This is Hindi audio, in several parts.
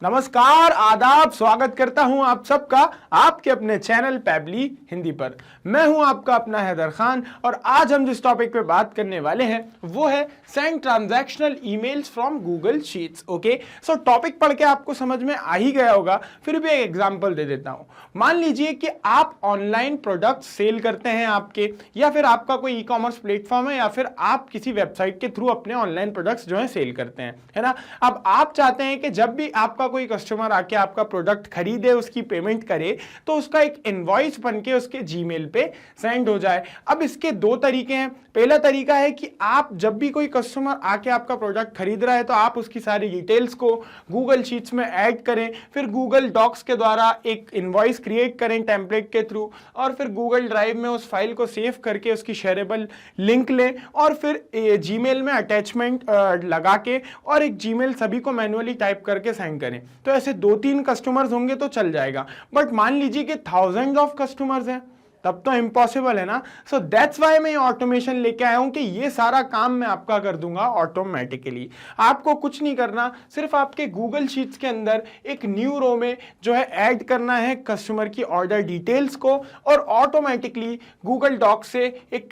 नमस्कार, आदाब, स्वागत करता हूं आप सबका आपके अपने चैनल पैबली हिंदी पर। मैं हूं आपका अपना हैदर खान और आज हम जिस टॉपिक पे बात करने वाले हैं वो है send transactional emails from Google sheets. Okay, so topic पढ़ के आपको समझ में आ ही गया होगा, फिर भी एक एग्जांपल दे देता हूं। मान लीजिए कि आप ऑनलाइन प्रोडक्ट सेल करते हैं आपके, या फिर आपका कोई ई कॉमर्स प्लेटफॉर्म है, या फिर आप किसी वेबसाइट के थ्रू अपने ऑनलाइन प्रोडक्ट्स जो है सेल करते हैं, है ना। अब आप चाहते हैं कि जब भी आपका कोई कस्टमर आके आपका प्रोडक्ट खरीदे, उसकी पेमेंट करे, तो उसका एक इनवॉइस बनके उसके जीमेल पे सेंड हो जाए। अब इसके दो तरीके हैं। पहला तरीका है कि आप जब भी कोई कस्टमर आके आपका प्रोडक्ट खरीद रहा है तो आप उसकी सारी डिटेल्स को गूगल शीट्स में ऐड करें, फिर गूगल डॉक्स के द्वारा एक इनवॉइस क्रिएट करें टेम्पलेट के थ्रू, और फिर गूगल ड्राइव में उस फाइल को सेव करके उसकी शेयरेबल लिंक लें और फिर जीमेल में अटैचमेंट लगा के और एक जीमेल सभी को मैन्युअली टाइप करके सेंड करें। तो ऐसे 2-3 कस्टमर्स होंगे तो चल जाएगा, बट मान लीजिए कि थाउजेंड ऑफ कस्टमर्स हैं, तब तो इम्पॉसिबल है ना। सो दैट्स वाई मैं ऑटोमेशन लेके आया हूं कि ये सारा काम मैं आपका कर दूंगा ऑटोमेटिकली। आपको कुछ नहीं करना, सिर्फ आपके गूगल शीट्स के अंदर एक न्यू रो में जो है ऐड करना है कस्टमर की ऑर्डर डिटेल्स को, और ऑटोमेटिकली गूगल डॉक से एक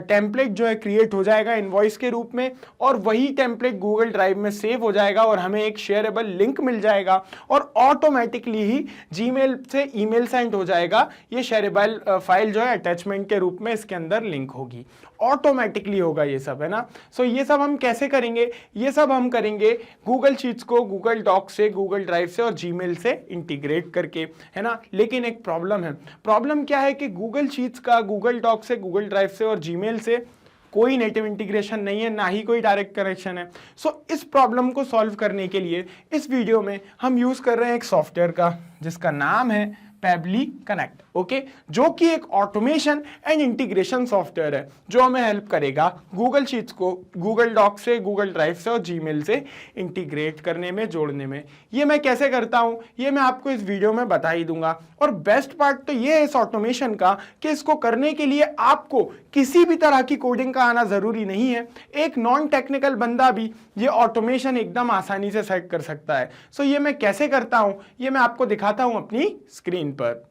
टेम्पलेट जो है क्रिएट हो जाएगा इनवॉइस के रूप में, और वही टेम्पलेट गूगल ड्राइव में सेव हो जाएगा और हमें एक शेयरेबल लिंक मिल जाएगा, और ऑटोमेटिकली ही जीमेल से ईमेल सेंड हो जाएगा। ये शेयरेबल फाइल जो है अटैचमेंट के रूप में इसके अंदर लिंक होगी, ऑटोमेटिकली होगा ये सब, है ना। सो ये सब हम कैसे करेंगे? ये सब हम करेंगे गूगल शीट्स को गूगल डॉक से, गूगल ड्राइव से और जीमेल से इंटीग्रेट करके, है ना। लेकिन एक प्रॉब्लम है। प्रॉब्लम क्या है कि गूगल शीट्स का गूगल डॉक से, गूगल ड्राइव से और जीमेल से कोई नेटिव इंटीग्रेशन नहीं है, ना ही कोई डायरेक्ट कनेक्शन है। सो इस प्रॉब्लम को सॉल्व करने के लिए इस वीडियो में हम यूज कर रहे हैं एक सॉफ्टवेयर का जिसका नाम है पैबली कनेक्ट। ओके, जो कि एक ऑटोमेशन एंड इंटीग्रेशन सॉफ्टवेयर है जो हमें हेल्प करेगा गूगल शीट्स को गूगल डॉक से, गूगल ड्राइव से और जीमेल से इंटीग्रेट करने में, जोड़ने में। ये मैं कैसे करता हूं ये मैं आपको इस वीडियो में बता ही दूंगा। और बेस्ट पार्ट तो ये है इस ऑटोमेशन का कि इसको करने के लिए आपको किसी भी तरह की कोडिंग का आना जरूरी नहीं है। एक नॉन टेक्निकल बंदा भी ये ऑटोमेशन एकदम आसानी से सेट कर सकता है। सो ये मैं कैसे करता हूं ये मैं आपको दिखाता हूं अपनी स्क्रीन पर।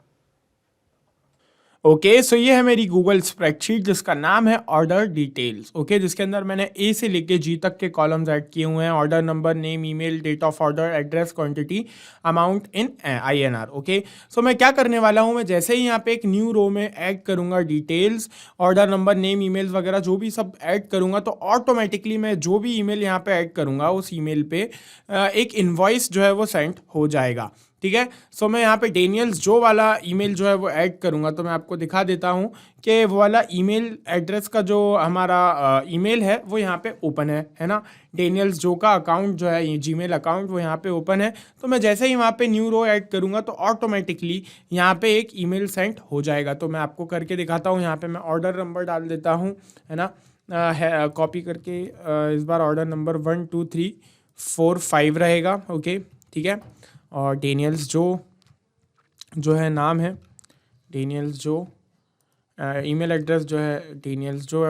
ओके, सो ये है मेरी गूगल स्प्रेडशीट जिसका नाम है ऑर्डर डिटेल्स। ओके, जिसके अंदर मैंने ए से लेके जी तक के कॉलम्स ऐड किए हुए हैं। Order number, name, email, date of order, address, quantity, amount in INR। Okay, so मैं क्या करने वाला हूँ, मैं जैसे ही यहाँ पे एक न्यू रो में ऐड करूँगा details, order number, name, emails वगैरह जो भी सब ऐड करूँगा, तो ऑटोमेटिकली मैं जो भी ईमेल यहाँ पे ऐड करूँगा उस ईमेल पे एक इन्वॉइस जो है वो सेंड हो जाएगा। ठीक है, सो मैं यहाँ पे डेनियल्स जो वाला ईमेल जो है वो ऐड करूँगा, तो मैं आपको दिखा देता हूँ कि वो वाला ईमेल एड्रेस का जो हमारा ईमेल है वो यहाँ पे ओपन है ना। डेनियल्स जो का अकाउंट जो है, ये जीमेल अकाउंट, वो यहाँ पे ओपन है। तो मैं जैसे ही वहाँ पे न्यू रो ऐड करूँगा तो ऑटोमेटिकली यहाँ पे एक ईमेल सेंड हो जाएगा। तो मैं आपको करके दिखाता हूँ। यहाँ पे मैं ऑर्डर नंबर डाल देता हूँ, है ना, कॉपी करके। इस बार ऑर्डर नंबर 1 2 3 4 5 रहेगा। ओके, ठीक है। और डेनियल्स जो है नाम है डेनियल्स जो, ईमेल एड्रेस जो है डेनियल्स जो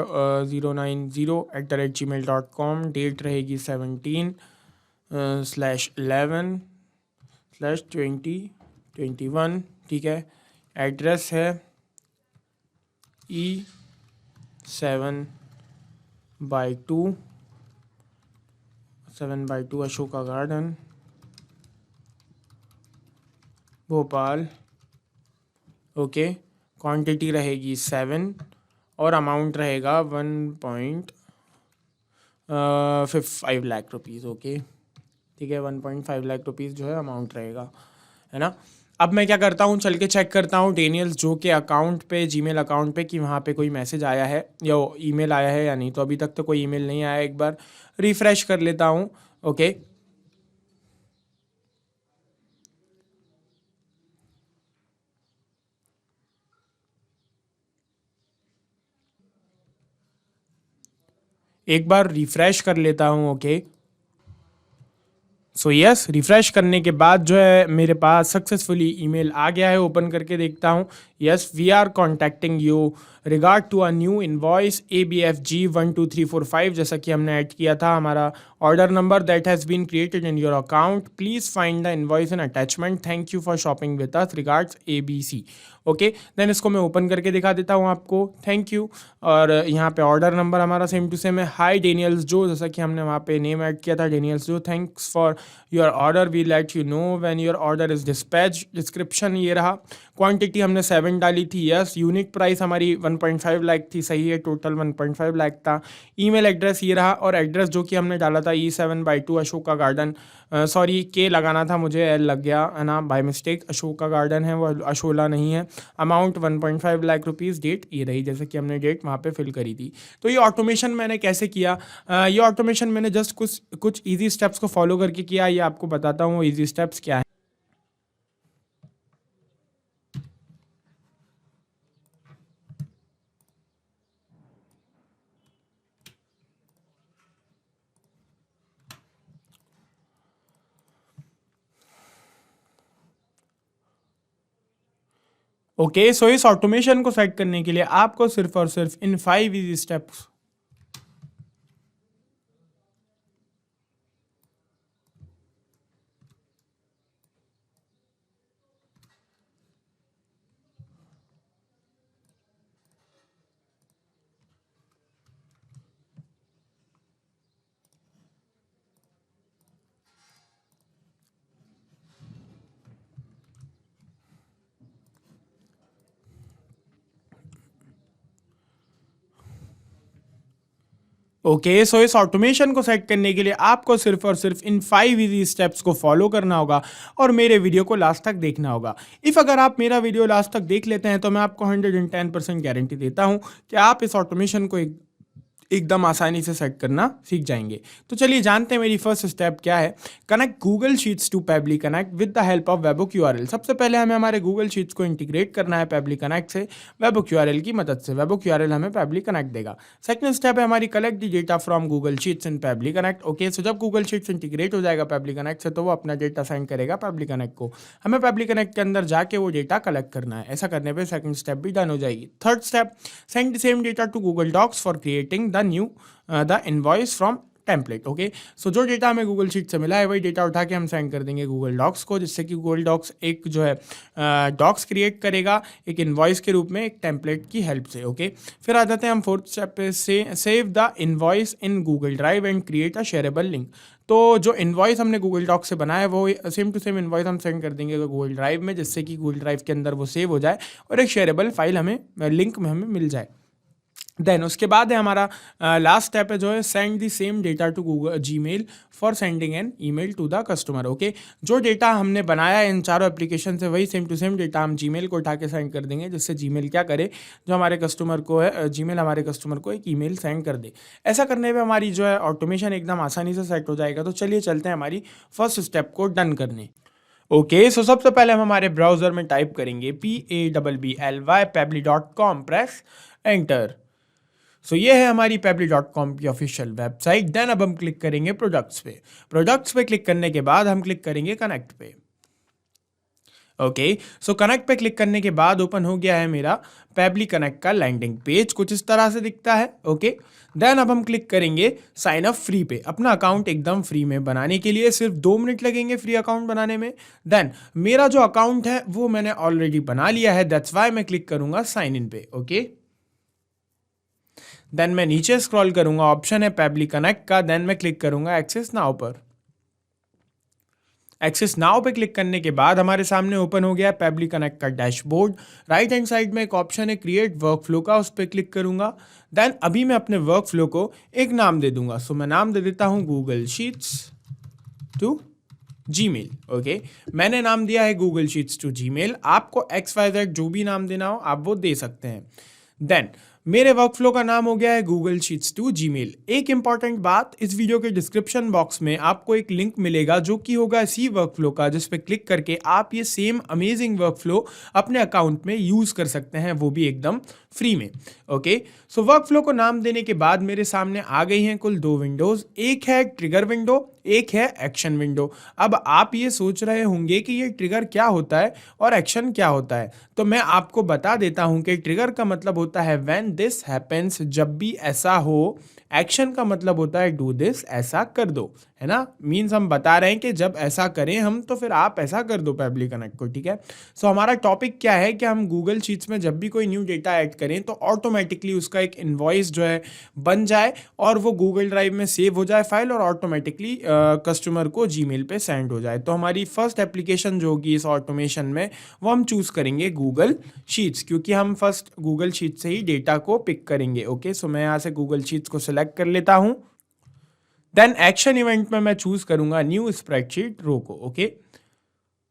090@gmail.com, डेट रहेगी 17/11/2021। ठीक है, एड्रेस है E7/2 Ashoka garden, Bhopal. Okay, quantity रहेगी 7 और अमाउंट रहेगा 1.5 लाख रुपीज़। ओके, ठीक है, 1.5 लाख रुपीज़ जो है अमाउंट रहेगा, है ना। अब मैं क्या करता हूँ, चल के चेक करता हूँ डेनियल्स जो के अकाउंट पे, जीमेल अकाउंट पे, कि वहाँ पे कोई मैसेज आया है या ईमेल आया है या नहीं। तो अभी तक तो कोई ईमेल नहीं आया। एक बार रिफ्रेश कर लेता हूँ। ओके, एक बार रिफ्रेश कर लेता हूँ। ओके, सो यस, रिफ्रेश करने के बाद जो है मेरे पास सक्सेसफुली ईमेल आ गया है। ओपन करके देखता हूँ, Yes, we are contacting you regard to a new invoice ABFG 12345, जैसा कि हमने ऐड किया था हमारा order number that has been created in your account. Please find the invoice in attachment. Thank you for shopping with us. Regards ABC. Okay then इसको मैं ओपन करके दिखा देता हूँ आपको. Thank you. और यहाँ पे ऑर्डर नंबर हमारा सेम टू सेम है. हाई डेनियल्स जो, जैसा कि हमने वहाँ पे नेम ऐड किया था डेनियल्स जो. Thanks for your order, we let you know when your order is dispatch. Description ये रहा. क्वांटिटी हमने 7 डाली थी. यस. यूनिक प्राइस हमारी 1.5 लाख थी. सही है. टोटल 1.5 लाख था. ईमेल एड्रेस ये रहा. और एड्रेस जो कि हमने डाला था E7/2 अशोका गार्डन, सॉरी के लगाना था मुझे, एल लग गया है ना बाय मिस्टेक. अशोका गार्डन है वो, अशोला नहीं है. Amount 1.5 lakh rupees. डेट ये रही, जैसे कि हमने डेट वहाँ पे फिल करी थी. तो ये ऑटोमेशन मैंने कैसे किया, ये ऑटोमेशन मैंने जस्ट कुछ ईजी स्टेप्स को फॉलो करके किया. ये आपको बताता हूँ वो ईजी स्टेप्स क्या है. ओके सो इस ऑटोमेशन को सेट करने के लिए आपको सिर्फ और सिर्फ इन 5 इजी स्टेप्स ओके सो इस ऑटोमेशन को सेट करने के लिए आपको सिर्फ और सिर्फ इन 5 इजी स्टेप्स को फॉलो करना होगा और मेरे वीडियो को लास्ट तक देखना होगा. इफ़ अगर आप मेरा वीडियो लास्ट तक देख लेते हैं तो मैं आपको 110% गारंटी देता हूं कि आप इस ऑटोमेशन को एकदम आसानी से सेट करना सीख जाएंगे. तो चलिए जानते हैं मेरी फर्स्ट स्टेप क्या है. Connect Google sheets to Pabbly Connect with the help of webhook URL. सबसे पहले हमें हमारे गूगल शीट्स को इंटीग्रेट करना है पैबली कनेक्ट से वेबुक यूआरएल की मदद से. वेबुक यूआरएल हमें पैबली कनेक्ट देगा. सेकंड स्टेप है हमारी collect the data from Google sheets in Pabbly connect. Okay so जब गूगल शीट्स इंटीग्रेट हो जाएगा पैबली कनेक्ट से तो वो अपना डेटा सेंड करेगा पैबली कनेक्ट को. हमें पैबली कनेक्ट के अंदर जाके वो डेटा कलेक्ट करना है. ऐसा करने पर सेकंड स्टेप भी डन हो जाएगी. Third step, send the same data to Google Docs for creating the new the invoice from template. Okay so जो डेटा हमें गूगल शीट से मिला है वही डेटा उठा के हम सेंड कर देंगे गूगल डॉक्स को, जिससे कि गूगल डॉक्स एक जो है डॉक्स क्रिएट करेगा एक इनवॉइस के रूप में एक टेम्पलेट की हेल्प से. ओके फिर आ जाते हैं हम फोर्थ स्टेप पे. Save the invoice in Google drive and create a shareable link. तो जो इनवॉइस हमने गूगल डॉक से बनाया है वो सेम टू सेम इनवॉइस हम सेंड कर देंगे गूगल ड्राइव में, जिससे कि गूगल ड्राइव के अंदर वो सेव हो जाए और एक शेयरेबल फाइल हमें लिंक में हमें मिल जाए. देन उसके बाद है हमारा लास्ट स्टेप है जो है send the same data to Google Gmail for sending an email to the customer. Okay जो डेटा हमने बनाया है इन चारों एप्लीकेशन से वही सेम टू सेम डेटा हम जीमेल को उठा के सेंड कर देंगे, जिससे जीमेल क्या करे, जो हमारे कस्टमर को है जीमेल हमारे कस्टमर को एक ईमेल सेंड कर दे. ऐसा करने पे हमारी जो है ऑटोमेशन एकदम आसानी से सेट हो जाएगा. तो चलिए चलते हैं हमारी फर्स्ट स्टेप को डन करने. ओके सो सबसे पहले हम हमारे ब्राउजर में टाइप करेंगे PABBLY pably.com. Press enter. सो ये है हमारी pably.com की ऑफिशियल वेबसाइट. देन अब हम क्लिक करेंगे प्रोडक्ट्स पे. प्रोडक्ट्स पे क्लिक करने के बाद हम क्लिक करेंगे कनेक्ट पे. ओके सो कनेक्ट पे क्लिक करने के बाद ओपन हो गया है मेरा पैबली कनेक्ट का लैंडिंग पेज. कुछ इस तरह से दिखता है. ओके देन अब हम क्लिक करेंगे साइन अप फ्री पे. अपना अकाउंट एकदम फ्री में बनाने के लिए सिर्फ 2 मिनट लगेंगे फ्री अकाउंट बनाने में. देन मेरा जो अकाउंट है वो मैंने ऑलरेडी बना लिया है, दैट्स वाई मैं क्लिक करूंगा साइन इन पे. ओके देन मैं नीचे स्क्रॉल करूंगा, ऑप्शन है पैबली कनेक्ट का. देन मैं क्लिक करूंगा एक्सेस नाउ पर. एक्सेस नाउ पे क्लिक करने के बाद हमारे सामने ओपन हो गया पैबली कनेक्ट का डैशबोर्ड. राइट हैंड साइड में एक ऑप्शन है क्रिएट वर्क फ्लो का, उस पर क्लिक करूंगा. देन अभी मैं अपने वर्क फ्लो को एक नाम दे दूंगा. सो मैं नाम दे देता हूं Google sheets to Gmail. Okay मैंने नाम दिया है गूगल शीट्स टू जीमेल. आपको XYZ जो भी नाम देना हो आप वो दे सकते हैं. देन मेरे वर्कफ्लो का नाम हो गया है गूगल शीट्स टू जीमेल। एक इंपॉर्टेंट बात, इस वीडियो के डिस्क्रिप्शन बॉक्स में आपको एक लिंक मिलेगा जो कि होगा इसी वर्कफ्लो का, जिस पे क्लिक करके आप ये सेम अमेजिंग वर्कफ्लो अपने अकाउंट में यूज कर सकते हैं, वो भी एकदम फ्री में। ओके, सो वर्कफ्लो को नाम देने के बाद मेरे सामने आ गई हैं कुल 2 विंडोज। एक है ट्रिगर विंडो, एक है एक्शन विंडो। अब आप ये सोच रहे होंगे कि ये ट्रिगर क्या होता है और एक्शन क्या होता है, तो मैं आपको बता देता हूं कि ट्रिगर का मतलब होता है व्हेन दिस हैपेंस, जब भी ऐसा हो। एक्शन का मतलब होता है डू दिस, ऐसा कर दो, है ना। मीन्स हम बता रहे हैं कि जब ऐसा करें हम तो फिर आप ऐसा कर दो पैबली कनेक्ट को, ठीक है। सो हमारा टॉपिक क्या है कि हम गूगल शीट्स में जब भी कोई न्यू डेटा ऐड करें तो ऑटोमेटिकली उसका एक इनवॉइस जो है बन जाए और वो गूगल ड्राइव में सेव हो जाए फाइल, और ऑटोमेटिकली कस्टमर को जीमेल पे सेंड हो जाए। तो हमारी फर्स्ट एप्लीकेशन जो होगी इस ऑटोमेशन में, वो हम चूज करेंगे गूगल शीट्स, क्योंकि हम फर्स्ट गूगल शीट से ही डेटा को पिक करेंगे। ओके, सो मैं यहाँ से गूगल शीट्स को सिलेक्ट कर लेता हूँ। देन एक्शन इवेंट में मैं चूज करूंगा न्यू स्प्रेडशीट रो को। ओके,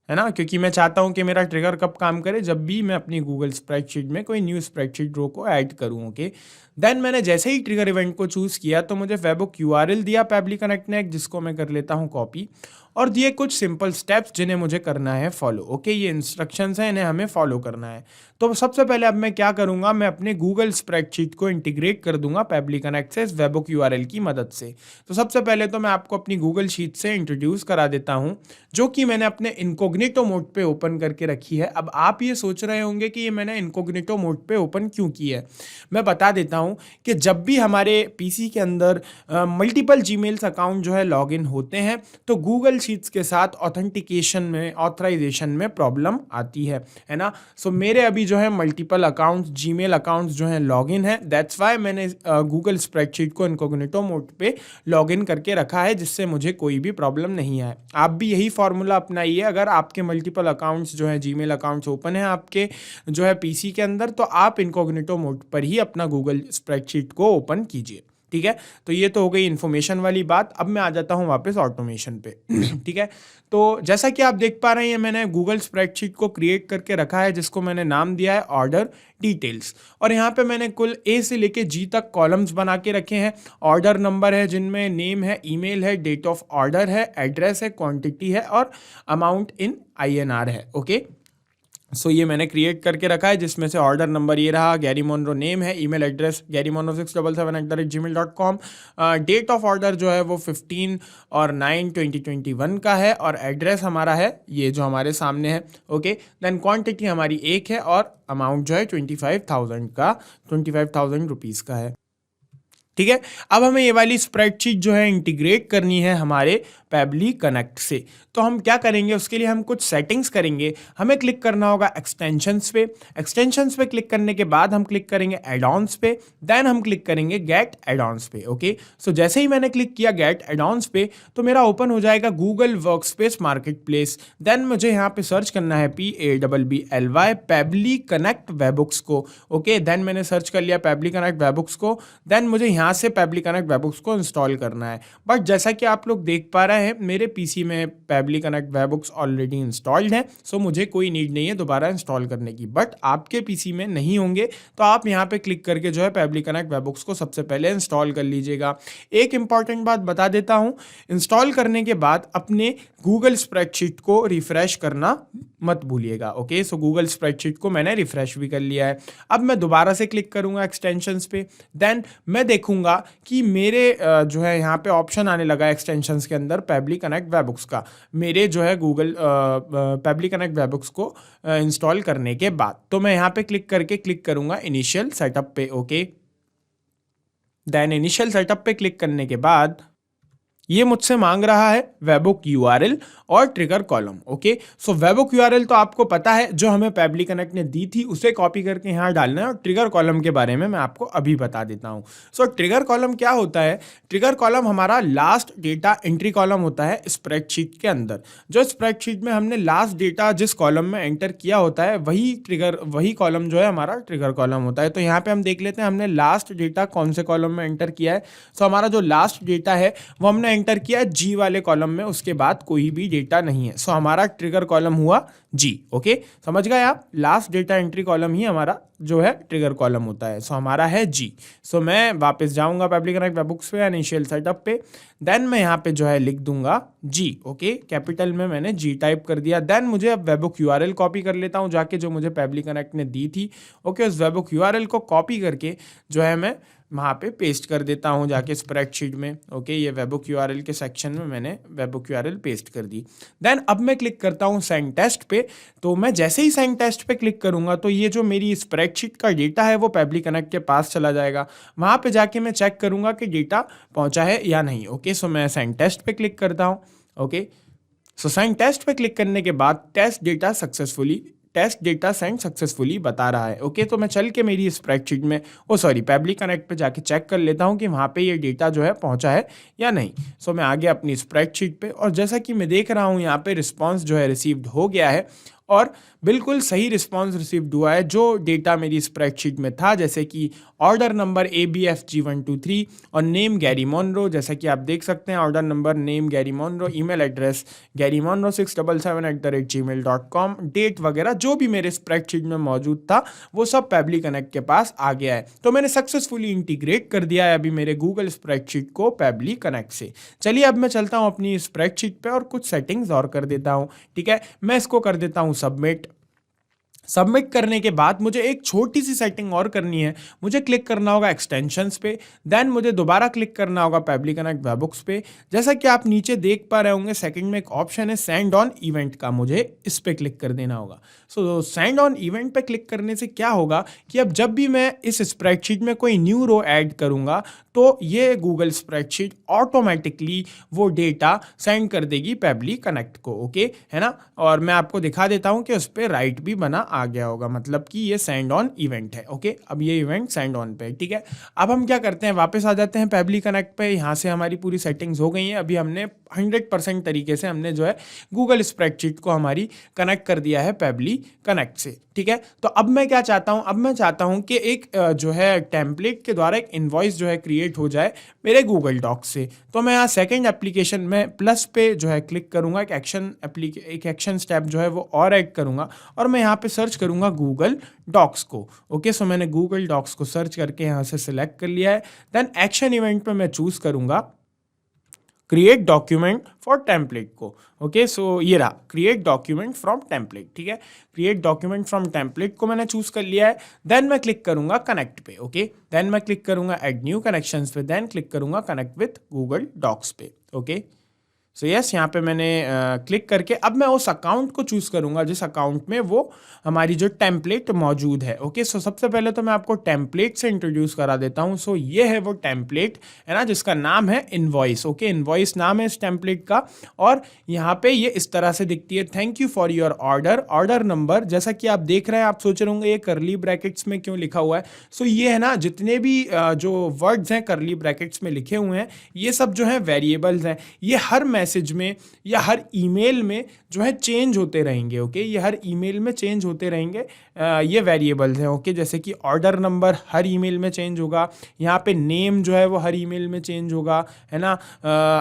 है ना, क्योंकि मैं चाहता हूं कि मेरा ट्रिगर कब काम करे, जब भी मैं अपनी गूगल स्प्रेडशीट में कोई न्यू स्प्रेडशीट रो को ऐड करूं। ओके, देन मैंने जैसे ही ट्रिगर इवेंट को चूज किया तो मुझे फेसबुक यूआरएल दिया पैबली कनेक्ट ने, जिसको मैं कर लेता हूं कॉपी, और दिए कुछ सिंपल स्टेप्स जिन्हें मुझे करना है फॉलो। ओके, ये इंस्ट्रक्शंस हैं, इन्हें हमें फॉलो करना है। तो सबसे पहले अब मैं क्या करूंगा, मैं अपने गूगल स्प्रेडशीट को इंटीग्रेट कर दूंगा पैबली कनेक्ट से इस वेबबुक यूआरएल की मदद से। तो सबसे पहले तो मैं आपको अपनी गूगल शीट से इंट्रोड्यूस करा देता हूं, जो कि मैंने अपने इनकॉग्निटो मोड पे ओपन करके रखी है। अब आप ये सोच रहे होंगे कि ये मैंने इनकॉग्निटो मोड पे ओपन क्यों की है। मैं बता देता हूं कि जब भी हमारे पीसी के अंदर मल्टीपल जीमेल्स अकाउंट जो है लॉगिन होते हैं तो गूगल शीट्स के साथ ऑथेंटिकेशन में, ऑथराइजेशन में प्रॉब्लम आती है ना। सो मेरे अभी जो है मल्टीपल अकाउंट्स, जीमेल अकाउंट्स जो हैं लॉगिन है, दैट्स वाई मैंने गूगल स्प्रेडशीट को इनकॉग्निटो मोड पे लॉगिन करके रखा है, जिससे मुझे कोई भी प्रॉब्लम नहीं आए। आप भी यही फॉर्मूला अपनाइए। अगर आपके मल्टीपल अकाउंट्स जो है, जीमेल अकाउंट्स ओपन है आपके जो है पीसी के अंदर, तो आप इनकॉग्निटो मोड पर ही अपना गूगल स्प्रेडशीट को ओपन कीजिए, ठीक है। तो ये तो हो गई इन्फॉर्मेशन वाली बात। अब मैं आ जाता हूँ वापस ऑटोमेशन पे ठीक है। तो जैसा कि आप देख पा रहे हैं, मैंने गूगल स्प्रेडशीट को क्रिएट करके रखा है, जिसको मैंने नाम दिया है ऑर्डर डिटेल्स, और यहाँ पे मैंने कुल ए से लेके जी तक कॉलम्स बना के रखे हैं। ऑर्डर नंबर है, जिनमें नेम है, ईमेल है, डेट ऑफ ऑर्डर है, एड्रेस है, क्वांटिटी है, और अमाउंट इन INR है। ओके, सो ये मैंने क्रिएट करके रखा है, जिसमें से ऑर्डर नंबर ये रहा, गैरी मोनरो नेम है, email address garymonro677@gmail.com, date of order जो है वो 15 और 9/2021 का है, और एड्रेस हमारा है ये जो हमारे सामने है। ओके, देन क्वांटिटी हमारी 1 है, और अमाउंट जो है 25,000 रुपीज़ का है, ठीक है। अब हमें ये वाली स्प्रेडशीट जो है इंटीग्रेट करनी है हमारे पैबली कनेक्ट से। तो हम क्या करेंगे, उसके लिए हम कुछ सेटिंग्स करेंगे। हमें क्लिक करना होगा एक्सटेंशंस पे। एक्सटेंशंस पे क्लिक करने के बाद हम क्लिक करेंगे एड-ऑन्स पे, देन हम क्लिक करेंगे गेट एड-ऑन्स पे। ओके, सो जैसे ही मैंने क्लिक किया गेट एड-ऑन्स पे, तो मेरा ओपन हो जाएगा Google Workspace marketplace. Then मुझे यहाँ पे सर्च करना है PABBLY पैबली कनेक्ट वेबबुक्स को। ओके, देन मैंने सर्च कर लिया पैबली कनेक्ट वेबबुक्स को। देन मुझे यहाँ से पैबली कनेक्ट वेबबुक्स को इंस्टॉल करना है। बट जैसा कि आप लोग देख पा रहे हैं, मेरे पीसी में पैबली कनेक्ट वेबबुक्स ऑलरेडी इंस्टॉल्ड है, सो मुझे कोई नीड नहीं है दोबारा इंस्टॉल करने की। बट आपके पीसी में नहीं होंगे तो आप यहाँ पे क्लिक करके जो है पैबली कनेक्ट वेबबुक्स को सबसे पहले इंस्टॉल कर लीजिएगा। एक इंपॉर्टेंट बात बता देता हूँ, इंस्टॉल करने के बाद अपने गूगल स्प्रेडशीट को रिफ्रेश करना मत भूलिएगा। ओके, सो गूगल स्प्रेडशीट को मैंने रिफ्रेश भी कर लिया है। अब मैं दोबारा से क्लिक करूंगा एक्सटेंशंस पे। देन मैं देखूंगा कि मेरे जो है यहाँ पे ऑप्शन आने लगा एक्सटेंशंस के अंदर पैबली कनेक्ट वेबबुक्स का, मेरे जो है गूगल पैबली कनेक्ट वेबबुक्स को इंस्टॉल करने के बाद। तो मैं यहाँ पे क्लिक करके क्लिक करूंगा इनिशियल सेटअप पे। ओके, देन इनिशियल सेटअप पे क्लिक करने के बाद ये मुझसे मांग रहा है वेबबुक यूआरएल और ट्रिगर कॉलम। ओके, सो वेबबुक यूआरएल तो आपको पता है, जो हमें पैबली कनेक्ट ने दी थी उसे कॉपी करके यहाँ डालना है, और ट्रिगर कॉलम के बारे में मैं आपको अभी बता देता हूँ। सो ट्रिगर कॉलम क्या होता है, ट्रिगर कॉलम हमारा लास्ट डेटा एंट्री कॉलम होता है स्प्रेडशीट के अंदर। जो स्प्रेडशीट में हमने लास्ट डेटा जिस कॉलम में एंटर किया होता है, वही कॉलम जो है हमारा ट्रिगर कॉलम होता है। तो यहाँ पे हम देख लेते हैं हमने लास्ट डेटा कौन से कॉलम में एंटर किया है। सो हमारा जो लास्ट डेटा है वो हमने एंटर किया जी वाले कॉलम में, उसके बाद कोई भी डेटा नहीं है। सो हमारा ट्रिगर कॉलम हुआ जी। ओके, समझ गए आप, लास्ट डेटा एंट्री कॉलम ही हमारा जो है ट्रिगर कॉलम होता है। सो हमारा है जी। सो मैं वापस जाऊंगा पब्लिक कनेक्ट वेबबुक्स पे, इनिशियल सेटअप पे, देन मैं यहाँ पे जो है लिख दूंगा जी। ओके, कैपिटल में मैंने जी टाइप कर दिया। देन मुझे अब वेबबुक यूआरएल कॉपी कर लेता हूँ जाके, जो मुझे पब्लिक कनेक्ट ने दी थी। ओके, उस वेबबुक यूआरएल को कॉपी करके जो है मैं वहाँ पे पेस्ट कर देता हूँ जाके स्प्रेडशीट में। ओके, ये वेबबुक यूआरएल के सेक्शन में मैंने वेबबुक यूआरएल पेस्ट कर दी। देन अब मैं क्लिक करता हूँ सेंड टेस्ट पे। तो मैं जैसे ही सेंड टेस्ट पे क्लिक करूँगा तो ये जो मेरी स्प्रेडशीट का डेटा है वो पब्लिक कनेक्ट के पास चला जाएगा। वहाँ पे जाके मैं चेक करूँगा कि डेटा पहुँचा है या नहीं। ओके, सो मैं सेंड टेस्ट पे क्लिक करता हूँ। ओके, सो सेंड टेस्ट पे क्लिक करने के बाद टेस्ट डेटा सेंड सक्सेसफुली बता रहा है। ओके, तो मैं चल के मेरी स्प्रेडशीट में पब्लिक कनेक्ट पे जाके चेक कर लेता हूँ कि वहाँ पे ये डेटा जो है पहुँचा है या नहीं। सो मैं आ गया अपनी स्प्रेडशीट पे और जैसा कि मैं देख रहा हूँ यहाँ पे रिस्पॉन्स जो है रिसीव्ड हो गया है और बिल्कुल सही रिस्पॉन्स रिसीव्ड हुआ है जो डेटा मेरी स्प्रेडशीट में था, जैसे कि ऑर्डर नंबर ABFG123 और नेम गैरी मोनरो। जैसा कि आप देख सकते हैं order number, name Gary Monro, email address garymonro677@gmail.com, date वगैरह जो भी मेरे स्प्रेडशीट में मौजूद था वो सब पब्लिक कनेक्ट के पास आ गया है। तो मैंने सक्सेसफुली इंटीग्रेट कर दिया है अभी मेरे गूगल स्प्रेडशीट को पब्लिक कनेक्ट से। चलिए अब मैं चलता हूँ अपनी स्प्रेडशीट पे और कुछ सेटिंग्स और कर देता हूँ। ठीक है, मैं इसको कर देता हूँ सबमिट करने के बाद मुझे एक छोटी सी सेटिंग और करनी है। मुझे क्लिक करना होगा एक्सटेंशंस पे, देन मुझे दोबारा क्लिक करना होगा पब्लिक कनेक्ट वेबबुक्स पे। जैसा कि आप नीचे देख पा रहे होंगे सेकंड में एक ऑप्शन है सेंड ऑन इवेंट का, मुझे इस पे क्लिक कर देना होगा। सो सेंड ऑन इवेंट पे क्लिक करने से क्या होगा कि अब जब भी मैं इस स्प्रेडशीट में कोई न्यू रो ऐड करूंगा तो ये गूगल स्प्रेडशीट ऑटोमेटिकली वो डेटा सेंड कर देगी पब्लिक कनेक्ट को। ओके, है ना। और मैं आपको दिखा देता हूं कि उस पर राइट भी बना आ गया होगा, मतलब कि ये सेंड ऑन इवेंट है। ओके, अब ये इवेंट सेंड ऑन पे है। ठीक है, अब हम क्या करते हैं, वापस आ जाते हैं पब्लिक कनेक्ट पे। यहाँ से हमारी पूरी सेटिंग्स हो गई हैं। अभी हमने 100% तरीके से हमने जो है गूगल स्प्रेडशीट को हमारी कनेक्ट कर दिया है पब्लिक कनेक्ट से। ठीक है, तो अब मैं क्या चाहता हूं, अब मैं चाहता हूं कि एक जो है टेम्पलेट के द्वारा एक इनवॉइस जो है क्रिएट हो जाए मेरे गूगल डॉक्स से। तो मैं यहाँ सेकंड एप्लीकेशन में प्लस पे जो है क्लिक करूंगा, एक एक्शन स्टेप जो है वो और ऐड करूंगा और मैं यहाँ पे सर्च करूंगा गूगल डॉक्स को। ओके, सो मैंने गूगल डॉक्स को सर्च करके यहाँ से सिलेक्ट कर लिया है। देन एक्शन इवेंट पे मैं चूज करूंगा क्रिएट डॉक्यूमेंट फॉर टेम्पलेट को। ओके, सो ये रहा क्रिएट डॉक्यूमेंट फ्रॉम टेम्पलेट। ठीक है, क्रिएट डॉक्यूमेंट फ्रॉम टेम्पलेट को मैंने चूज कर लिया है। देन मैं क्लिक करूंगा कनेक्ट पे। ओके, देन मैं क्लिक करूंगा ऐड न्यू कनेक्शंस पे, देन क्लिक करूंगा कनेक्ट विथ गूगल डॉक्स पे। ओके, सो यस, यहाँ पे मैंने क्लिक करके अब मैं उस अकाउंट को चूज़ करूँगा जिस अकाउंट में वो हमारी जो टेम्पलेट मौजूद है। ओके, सो सबसे पहले तो मैं आपको टेम्पलेट से इंट्रोड्यूस करा देता हूँ। सो ये है वो टेम्पलेट, है ना, जिसका नाम है इनवॉइस। ओके, इनवॉइस नाम है इस टेम्पलेट का और यहाँ पे ये इस तरह से दिखती है, thank you for your order number. जैसा कि आप देख रहे हैं, आप सोच रहे होंगे ये करली ब्रैकेट्स में क्यों लिखा हुआ है। सो ये है ना, जितने भी जो वर्ड्स हैं करली ब्रैकेट्स में लिखे हुए हैं ये सब जो है वेरिएबल्स हैं। ये हर मैसेज में या हर ईमेल में जो है चेंज होते रहेंगे। ओके, ये हर ईमेल में चेंज होते रहेंगे। ये वेरिएबल्स हैं। ओके, जैसे कि ऑर्डर नंबर हर ईमेल में चेंज होगा, यहाँ पे नेम जो है वो हर ईमेल में चेंज होगा, है ना।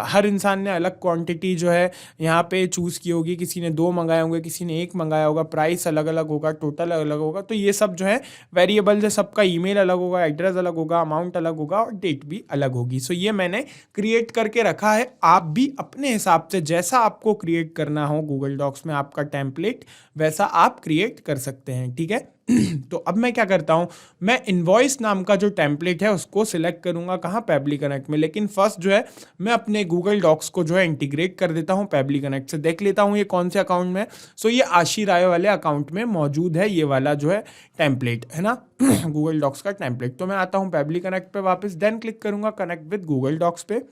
हर इंसान ने अलग क्वांटिटी जो है यहाँ पे चूज़ की होगी, किसी ने 2 मंगाए होंगे, किसी ने 1 मंगाया होगा, प्राइस अलग अलग होगा, टोटल अलग होगा। तो ये सब जो है वेरिएबल्स है, सबका ईमेल अलग होगा, एड्रेस अलग होगा, अमाउंट अलग होगा और डेट भी अलग होगी। सो ये मैंने क्रिएट करके रखा है। आप भी अपने हिसाब से जैसा आपको क्रिएट करना हो गूगल डॉक्स में आपका टेम्पलेट, वैसा आप क्रिएट कर सकते हैं। ठीक है, तो अब मैं क्या करता हूं, मैं इनवॉइस नाम का जो टेम्पलेट है उसको सिलेक्ट करूंगा, कहाँ, पब्लिक कनेक्ट में। लेकिन फर्स्ट जो है मैं अपने गूगल डॉक्स को जो है इंटीग्रेट कर देता हूं पब्लिक कनेक्ट से। देख लेता हूं ये कौन से अकाउंट में। सो ये आशी राय वाले अकाउंट में मौजूद है ये वाला जो है टेम्पलेट, है ना, गूगल डॉक्स का टेम्पलेट। तो मैं आता हूँ पब्लिक कनेक्ट पे वापस, देन क्लिक करूंगा कनेक्ट विद गूगल डॉक्स पे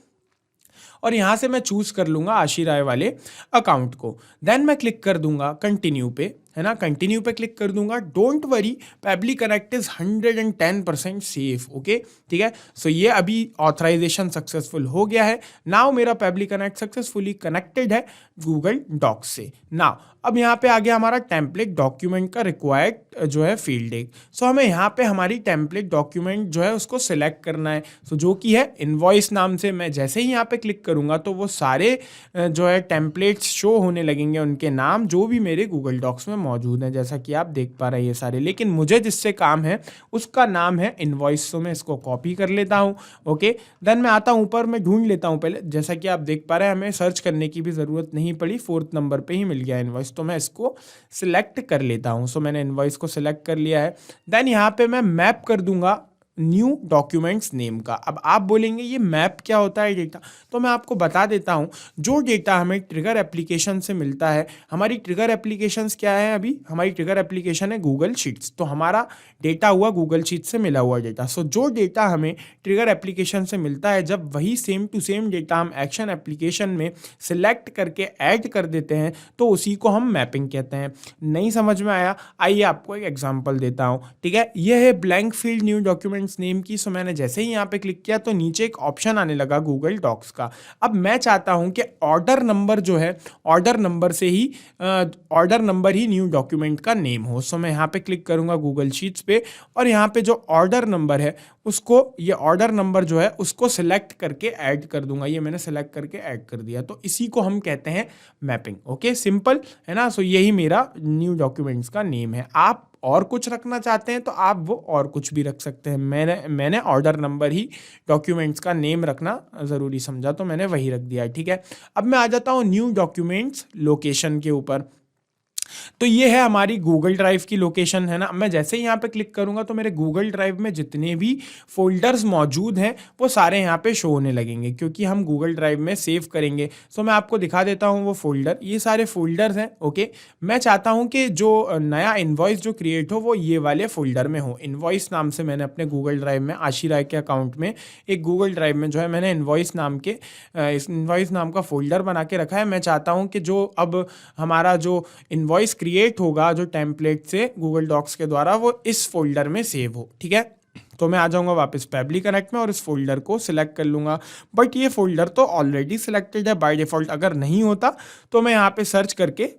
और यहाँ से मैं चूज कर लूंगा आशी राय वाले अकाउंट को। देन मैं क्लिक कर दूंगा कंटिन्यू पे, है ना, कंटिन्यू पे क्लिक कर दूंगा। Don't worry, public connect is 110% safe. Okay, ठीक है। सो ये अभी ऑथराइजेशन सक्सेसफुल हो गया है। नाउ मेरा पब्लिक कनेक्ट सक्सेसफुली कनेक्टेड है गूगल डॉक्स से। नाउ अब यहाँ पे आ गया हमारा टेम्पलेट डॉक्यूमेंट का रिक्वायर्ड जो है फील्ड एक। सो हमें यहाँ पे हमारी टेम्पलेट डॉक्यूमेंट जो है उसको सिलेक्ट करना है। सो जो कि है इनवॉइस नाम से। मैं जैसे ही यहाँ पे क्लिक करूँगा तो वो सारे जो है टेम्पलेट्स शो होने लगेंगे, उनके नाम जो भी मेरे गूगल डॉक्स में मौजूद हैं, जैसा कि आप देख पा रहे हैं ये सारे। लेकिन मुझे जिससे काम है उसका नाम है इनवॉइस, तो मैं इसको कॉपी कर लेता हूँ। ओके, देन मैं आता हूँ ऊपर, मैं ढूंढ लेता हूँ पहले। जैसा कि आप देख पा रहे हैं हमें सर्च करने की भी ज़रूरत नहीं पड़ी, 4th नंबर पे ही मिल गया इनवॉइस, तो मैं इसको सिलेक्ट कर लेता हूँ। सो मैंने इनवॉइस को सिलेक्ट कर लिया है। देन यहाँ पे मैं मैप कर दूंगा न्यू डॉक्यूमेंट्स नेम का। अब आप बोलेंगे ये मैप क्या होता है डेटा, तो मैं आपको बता देता हूँ। जो डेटा हमें ट्रिगर एप्लीकेशन से मिलता है, हमारी ट्रिगर एप्लीकेशंस क्या है, अभी हमारी ट्रिगर एप्लीकेशन है गूगल शीट्स, तो हमारा डेटा हुआ गूगल शीट से मिला हुआ डेटा। सो जो डेटा हमें ट्रिगर एप्लीकेशन से मिलता है, जब वही सेम टू सेम डेटा हम एक्शन एप्लीकेशन में सिलेक्ट करके ऐड कर देते हैं तो उसी को हम मैपिंग कहते हैं। नहीं समझ में आया? आइए आपको एक एग्जाम्पल देता हूँ। ठीक है, यह है blank field new document name की। सो मैंने जैसे ही यहाँ पे क्लिक किया तो नीचे एक ऑप्शन आने लगा गूगल डॉक्स का। अब मैं चाहता हूं कि ऑर्डर नंबर जो है, ऑर्डर नंबर से ही ऑर्डर नंबर ही न्यू डॉक्यूमेंट का नेम हो। सो मैं यहाँ पे क्लिक करूंगा गूगल शीट्स पे और यहाँ पे जो ऑर्डर नंबर है उसको, ये ऑर्डर नंबर जो है उसको सिलेक्ट करके ऐड कर दूंगा। ये मैंने सिलेक्ट करके ऐड कर दिया, तो इसी को हम कहते हैं मैपिंग। ओके, सिंपल है ना। सो यही मेरा न्यू डॉक्यूमेंट्स का नेम है। आप और कुछ रखना चाहते हैं तो आप वो और कुछ भी रख सकते हैं। मैंने ऑर्डर नंबर ही डॉक्यूमेंट्स का नेम रखना ज़रूरी समझा, तो मैंने वही रख दिया है। ठीक है, अब मैं आ जाता हूँ न्यू डॉक्यूमेंट्स लोकेशन के ऊपर। तो ये है हमारी गूगल ड्राइव की लोकेशन, है ना। मैं जैसे ही यहाँ पे क्लिक करूंगा तो मेरे गूगल ड्राइव में जितने भी फोल्डर्स मौजूद हैं वो सारे यहाँ पे शो होने लगेंगे, क्योंकि हम गूगल ड्राइव में सेव करेंगे। सो मैं आपको दिखा देता हूँ वो फोल्डर, ये सारे फोल्डर्स हैं। ओके, मैं चाहता हूँ कि जो नया इन्वॉइस जो क्रिएट हो वो ये वाले फोल्डर में हो। इन्वॉइस नाम से मैंने अपने गूगल ड्राइव में, आशी राय के अकाउंट में एक गूगल ड्राइव में जो है मैंने इन्वॉइस नाम के इस इन्वॉइस नाम का फोल्डर बना के रखा है। मैं चाहता हूँ कि जो अब हमारा जो इन्वॉइस क्रिएट होगा जो टेम्पलेट से गूगल डॉक्स के द्वारा, वो इस फोल्डर में सेव हो। ठीक है, तो मैं आ जाऊंगा वापस पैबली कनेक्ट में और इस फोल्डर को सिलेक्ट कर लूंगा। बट ये फोल्डर तो ऑलरेडी सिलेक्टेड है बाय डिफॉल्ट, अगर नहीं होता तो मैं यहाँ पे सर्च करके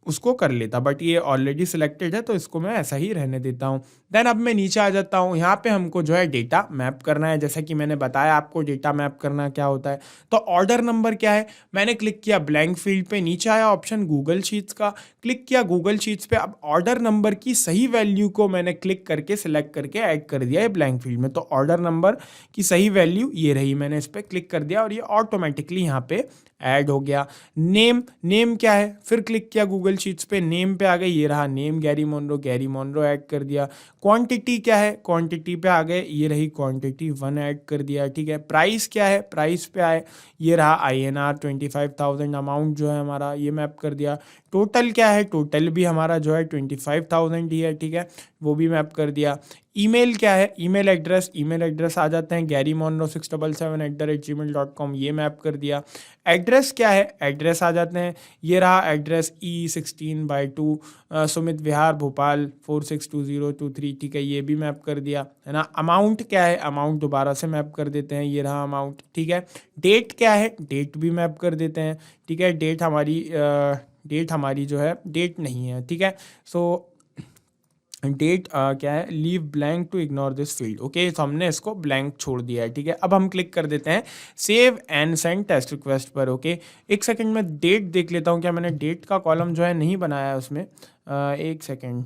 उसको कर लेता, बट ये ऑलरेडी सिलेक्टेड है तो इसको मैं ऐसा ही रहने देता हूँ। देन अब मैं नीचे आ जाता हूँ। यहाँ पे हमको जो है डेटा मैप करना है, जैसा कि मैंने बताया आपको डेटा मैप करना क्या होता है। तो ऑर्डर नंबर क्या है, मैंने क्लिक किया ब्लैंक फील्ड पे, नीचे आया ऑप्शन गूगल शीट्स का, क्लिक किया गूगल शीट्स पे। अब ऑर्डर नंबर की सही वैल्यू को मैंने क्लिक करके सिलेक्ट करके ऐड कर दिया है ब्लैंक फील्ड में। तो ऑर्डर नंबर की सही वैल्यू ये रही, मैंने इस पर क्लिक कर दिया और ये ऑटोमेटिकली यहाँ पे ऐड हो गया। नेम क्या है, फिर क्लिक किया गूगल शीट्स पे, नेम पे आ गए, ये रहा नेम गैरी मोनरो ऐड कर दिया। क्वांटिटी क्या है, क्वांटिटी पे आ गए, ये रही क्वांटिटी 1 ऐड कर दिया। ठीक है, प्राइस क्या है, प्राइस पे आए, ये रहा INR 25,000 अमाउंट जो है हमारा, ये मैप कर दिया। टोटल क्या है, टोटल भी हमारा जो है 25,000 ही है। ठीक है, वो भी मैप कर दिया। ईमेल क्या है, ईमेल एड्रेस आ जाते हैं garymonro677@gmail.com, ये मैप कर दिया। एड्रेस क्या है, एड्रेस आ जाते हैं, ये रहा एड्रेस E16/2 सुमित विहार भोपाल 462023। ठीक है, ये भी मैप कर दिया, है ना। अमाउंट क्या है, अमाउंट दोबारा से मैप कर देते हैं, ये रहा अमाउंट। ठीक है, डेट क्या है, डेट भी मैप कर देते हैं। ठीक है, डेट हमारी जो है डेट नहीं है। ठीक है, सो डेट क्या है, leave blank to ignore this field. Okay, तो हमने इसको ब्लैंक छोड़ दिया है। ठीक है, अब हम क्लिक कर देते हैं save and send test request पर। ओके, एक सेकंड में डेट देख लेता हूँ, क्या मैंने डेट का कॉलम जो है नहीं बनाया है उसमें। एक second,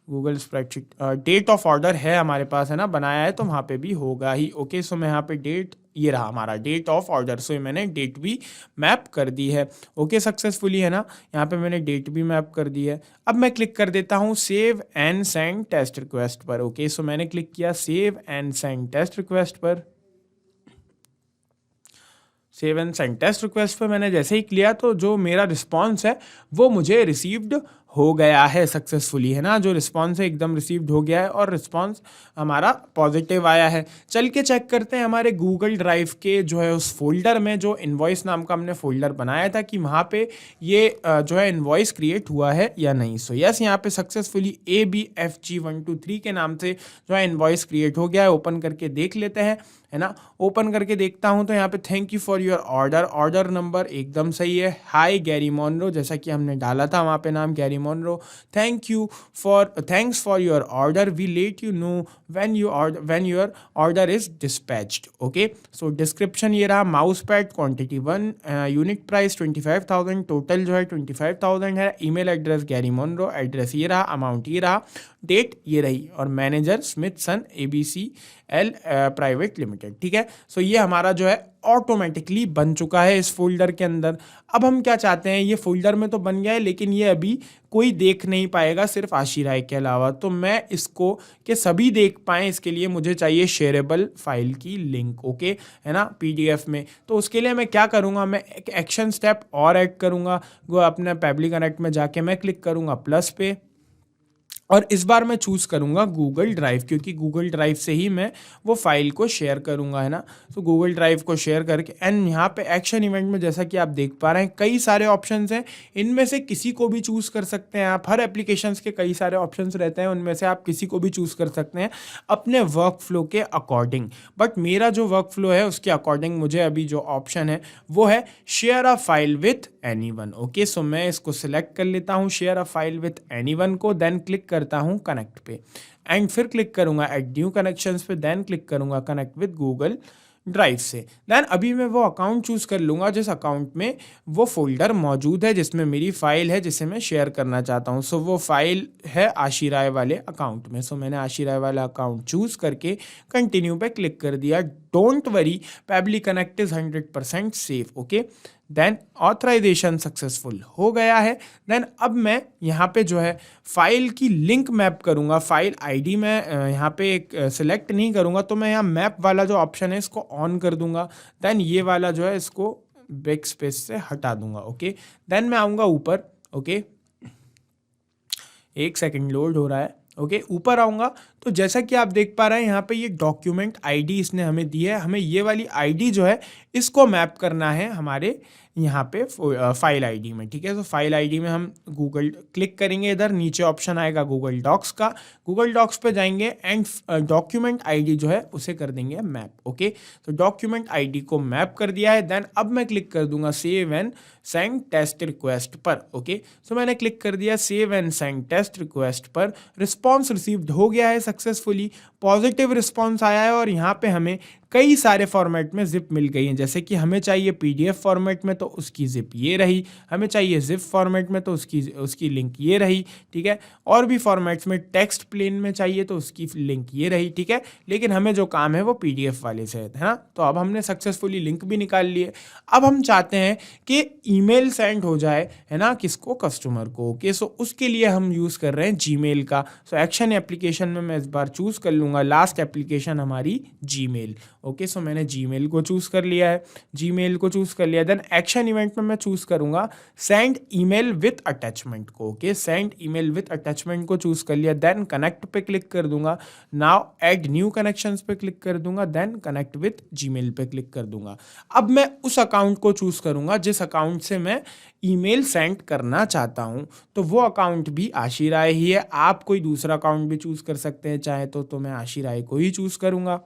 Google spreadsheet, date of order है हमारे पास, है ना, बनाया है, तो वहाँ पे भी होगा ही। ओके, सो मैं यहाँ पे डेट, ये रहा हमारा डेट ऑफ ऑर्डर, सो मैंने डेट भी मैप कर दी है। ओके, सक्सेसफुली, है ना, यहाँ पे मैंने डेट भी मैप कर दी है। अब मैं क्लिक कर देता हूँ save and send test request पर। ओके, सो मैंने क्लिक किया save and send test request पर। Save and send test request पर मैंने जैसे ही किया तो जो मेरा रिस्पॉन्स है वो मुझे रिसीव्ड हो गया है सक्सेसफुली, है ना। जो रिस्पॉन्स है एकदम रिसीव्ड हो गया है और रिस्पॉन्स हमारा पॉजिटिव आया है। चल के चेक करते हैं हमारे गूगल ड्राइव के जो है उस फोल्डर में, जो इनवॉइस नाम का हमने फोल्डर बनाया था, कि वहाँ पे ये जो है इनवॉइस क्रिएट हुआ है या नहीं। सो यस, यहाँ पे सक्सेसफुली ABFG123 के नाम से जो है इनवॉइस क्रिएट हो गया है। ओपन करके देख लेते हैं, है ना। ओपन करके देखता हूँ तो यहाँ पे thank you for your order, order number एकदम सही है। हाय गैरी मोनरो, जैसा कि हमने डाला था वहाँ पे नाम Gary Monroe. Thanks for your order. We let you know when your order is dispatched. Okay, so description ये रहा. Mouse pad quantity 1, unit price 25,000, total जो है 25,000 है. Email address Gary Monro, address ये रहा, अमाउंट ये रहा, डेट ये रही, और मैनेजर स्मिथ सन ABCL प्राइवेट लिमिटेड. ठीक है, सो ये हमारा जो है ऑटोमेटिकली बन चुका है इस फोल्डर के अंदर. अब हम क्या चाहते हैं, ये फोल्डर में तो बन गया है लेकिन ये अभी कोई देख नहीं पाएगा सिर्फ आशी राय के अलावा. तो मैं इसको कि सभी देख पाएँ इसके लिए मुझे चाहिए शेयरेबल फाइल की लिंक. ओके है ना, PDF में. तो उसके लिए मैं क्या करूँगा, मैं एक एक्शन स्टेप और ऐड करूँगा. वो अपने पेबली कनेक्ट में जाके मैं क्लिक करूँगा प्लस पे, और इस बार मैं चूज़ करूँगा गूगल ड्राइव, क्योंकि गूगल ड्राइव से ही मैं वो फाइल को शेयर करूँगा, है ना. तो गूगल ड्राइव को शेयर करके एंड यहाँ पे एक्शन इवेंट में जैसा कि आप देख पा रहे हैं कई सारे ऑप्शंस हैं. इनमें से किसी को भी चूज़ कर सकते हैं आप. हर एप्लीकेशंस के कई सारे ऑप्शंस रहते हैं, उनमें से आप किसी को भी चूज़ कर सकते हैं अपने वर्क फ्लो के अकॉर्डिंग. बट मेरा जो वर्क फ्लो है उसके अकॉर्डिंग मुझे अभी जो ऑप्शन है वो है share a file with anyone. Okay, so मैं इसको सिलेक्ट कर लेता हूँ share a file with anyone को, देन क्लिक करता हूँ कनेक्ट पे, एंड फिर क्लिक करूँगा ऐड न्यू कनेक्शंस पे, देन क्लिक करूँगा कनेक्ट विद गूगल ड्राइव से. देन अभी मैं वो अकाउंट चूज़ कर लूँगा जिस अकाउंट में वो फोल्डर मौजूद है जिसमें मेरी फ़ाइल है जिसे मैं शेयर करना चाहता हूँ. सो वो फाइल है आशी राय वाले अकाउंट में. सो मैंने आशी राय वाला अकाउंट चूज़ करके कंटिन्यू पे क्लिक कर दिया. Don't worry, Pabbly Connect is 100% safe. Okay, then authorization successful हो गया है. देन अब मैं यहाँ पे जो है फाइल की लिंक मैप करूँगा. फाइल आईडी मैं यहाँ पे एक सिलेक्ट नहीं करूँगा, तो मैं यहाँ मैप वाला जो ऑप्शन है इसको ऑन कर दूँगा. देन ये वाला जो है इसको बैक स्पेस से हटा दूँगा. ओके, देन मैं आऊँगा ऊपर. ओके, एक सेकंड लोड हो रहा है. ओके, ऊपर आऊँगा तो जैसा कि आप देख पा रहे हैं यहाँ पे ये डॉक्यूमेंट आईडी इसने हमें दी है. हमें ये वाली आईडी जो है इसको मैप करना है हमारे यहाँ पे फाइल आईडी में. ठीक है, तो फाइल आईडी में हम गूगल क्लिक करेंगे, इधर नीचे ऑप्शन आएगा गूगल डॉक्स का. गूगल डॉक्स पे जाएंगे एंड डॉक्यूमेंट आईडी जो है उसे कर देंगे मैप. ओके, तो डॉक्यूमेंट आईडी को मैप कर दिया है. देन अब मैं क्लिक कर दूंगा save and send test request पर. ओके, सो मैंने क्लिक कर दिया save and send test request पर. रिस्पॉन्स रिसीव्ड हो गया है सक्सेसफुली, पॉजिटिव रिस्पॉन्स आया है, और यहाँ पे हमें कई सारे फॉर्मेट में जिप मिल गई हैं. जैसे कि हमें चाहिए PDF फॉर्मेट में तो उसकी जिप ये रही, हमें चाहिए जिप फॉर्मेट में तो उसकी लिंक ये रही. ठीक है, और भी फॉर्मेट्स में टेक्स्ट प्लेन में चाहिए तो उसकी लिंक ये रही. ठीक है, लेकिन हमें जो काम है वो PDF वाले से है ना. तो अब हमने सक्सेसफुली लिंक भी निकाल लिए. अब हम चाहते हैं कि ईमेल सेंड हो जाए, है ना, किसको, कस्टमर को. ओके, सो उसके लिए हम यूज़ कर रहे हैं जीमेल का. सो एक्शन एप्लीकेशन में मैं इस बार चूज़ कर लूँगा लास्ट एप्लीकेशन हमारी जीमेल. ओके, सो मैंने जीमेल को चूज़ कर लिया है. जीमेल को चूज़ कर लिया. देन एक्शन इवेंट में मैं चूज़ करूँगा सेंड ईमेल विथ अटैचमेंट को. Okay, send email with attachment को चूज़ कर लिया. देन कनेक्ट पे क्लिक कर दूंगा. नाउ ऐड न्यू कनेक्शंस पे क्लिक कर दूंगा. देन कनेक्ट विथ जीमेल पे क्लिक कर दूंगा. अब मैं उस अकाउंट को चूज़ करूँगा जिस अकाउंट से मैं ईमेल सेंड करना चाहता हूँ. तो वो अकाउंट भी आशी राय ही है. आप कोई दूसरा अकाउंट भी चूज़ कर सकते हैं चाहे तो मैं आशी राय को ही चूज़ करूँगा.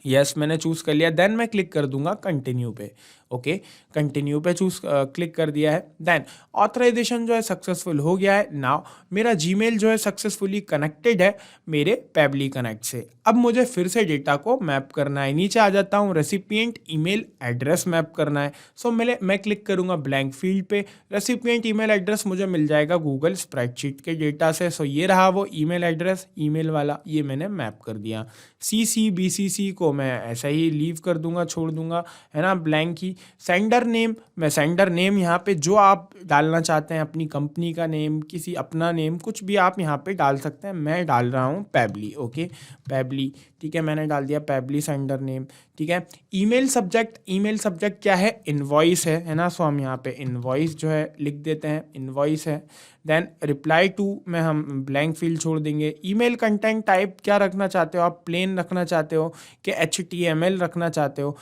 यस, मैंने चूज़ कर लिया. देन मैं क्लिक कर दूंगा कंटिन्यू पे. ओके, कंटिन्यू पे क्लिक कर दिया है. देन ऑथराइजेशन जो है सक्सेसफुल हो गया है. नाउ मेरा जीमेल जो है सक्सेसफुली कनेक्टेड है मेरे पेबली कनेक्ट से. अब मुझे फिर से डेटा को मैप करना है. नीचे आ जाता हूँ, रेसिपिएंट ईमेल एड्रेस मैप करना है. सो मैं क्लिक करूँगा ब्लैंक फील्ड पे. रेसिपिएंट ईमेल एड्रेस मुझे मिल जाएगा गूगल स्प्रेडशीट के डेटा से. सो ये रहा वो ईमेल एड्रेस, ईमेल वाला, ये मैंने मैप कर दिया. BCC को मैं ऐसा ही लीव कर दूंगा, छोड़ दूंगा, है ना, ब्लैंक ही. सेंडर नेम, मैं सेंडर नेम यहाँ पे जो आप डालना चाहते हैं, अपनी कंपनी का नेम, किसी अपना नेम, कुछ भी आप यहाँ पे डाल सकते हैं. मैं डाल रहा हूँ पेबली. ओके, पेबली. ठीक है, मैंने डाल दिया पेबली सेंडर नेम. ठीक है, ईमेल सब्जेक्ट क्या है, इनवॉइस है ना. सो हम यहाँ पे इनवॉइस जो है लिख देते हैं, इनवॉइस है. देन रिप्लाई टू में हम ब्लैंक फील्ड छोड़ देंगे. ईमेल कंटेंट टाइप क्या रखना चाहते हो आप, प्लेन रखना चाहते हो कि HTML रखना चाहते हो.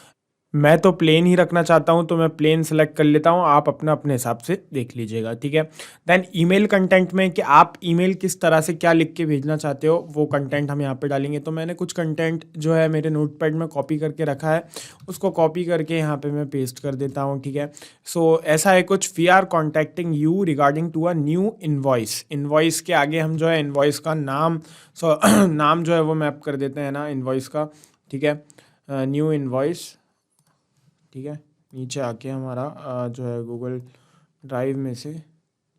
मैं तो प्लेन ही रखना चाहता हूँ, तो मैं प्लेन सेलेक्ट कर लेता हूँ, आप अपना अपने हिसाब से देख लीजिएगा, ठीक है। देन ईमेल कंटेंट में कि आप ईमेल किस तरह से क्या लिख के भेजना चाहते हो, वो कंटेंट हम यहाँ पे डालेंगे। तो मैंने कुछ कंटेंट जो है मेरे नोटपैड में कॉपी करके रखा है, उसको कॉपी करके यहाँ पे मैं पेस्ट कर देता हूँ, ठीक है। सो ऐसा है कुछ, we are contacting you regarding to a new invoice. Invoice के आगे हम जो है इन्वॉइस का नाम, नाम जो है वो मैप कर देते हैं ना इन्वॉइस का, ठीक है। न्यू इन्वॉइस, ठीक है। नीचे आके हमारा जो है गूगल ड्राइव में से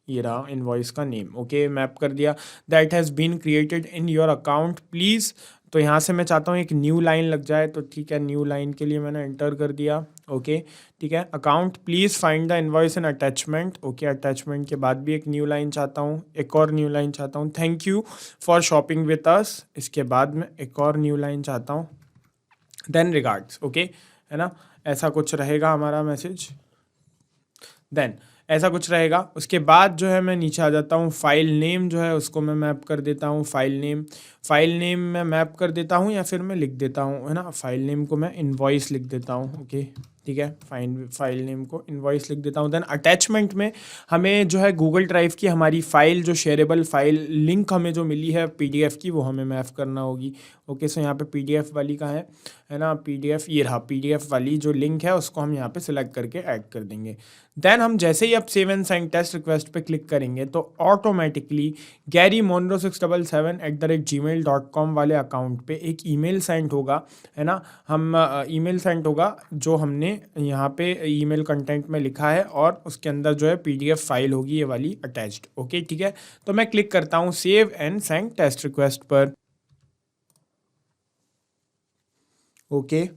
ये रहा इनवॉइस का नेम, ओके, मैप कर दिया। That has been created in your account please. तो यहाँ से मैं चाहता हूँ एक न्यू लाइन लग जाए, तो ठीक है, न्यू लाइन के लिए मैंने एंटर कर दिया, ओके, ठीक है। Account please find the invoice in attachment, okay. Attachment के बाद भी एक न्यू लाइन चाहता हूँ, एक और न्यू लाइन चाहता हूँ, thank you for shopping with us. इसके बाद मैं एक और न्यू लाइन चाहता हूँ, देन रिगार्ड्स, ओके, है ना। ऐसा कुछ रहेगा हमारा मैसेज, देन ऐसा कुछ रहेगा। उसके बाद जो है मैं नीचे आ जाता हूँ, फाइल नेम जो है उसको मैं मैप कर देता हूँ, फाइल नेम मैं मैप कर देता हूँ, या फिर मैं लिख देता हूँ, है ना। फाइल नेम को मैं इनवॉइस लिख देता हूँ, ओके, ठीक है। फाइल नेम को इनवॉइस लिख देता हूँ। देन अटैचमेंट में हमें जो है गूगल ड्राइव की हमारी फाइल, जो शेयरेबल फाइल लिंक हमें जो मिली है पीडीएफ की, वो हमें मैप करना होगी, ओके। सो यहाँ पे पीडीएफ वाली कहाँ है ना, पीडीएफ ये रहा, पीडीएफ वाली जो लिंक है उसको हम यहाँ पे सिलेक्ट करके ऐड कर देंगे। देन हम जैसे ही अब save and send test request पे क्लिक करेंगे तो ऑटोमेटिकली गैरी मोनरो 677@gmail.com वाले अकाउंट पे एक ईमेल सेंड होगा, है ना। हम ईमेल सेंड होगा जो हमने यहाँ पे ईमेल कंटेंट में लिखा है, और उसके अंदर जो है पीडीएफ फाइल होगी ये वाली अटैच्ड, ओके, ठीक है। तो मैं क्लिक करता हूँ save and send test request पर, okay.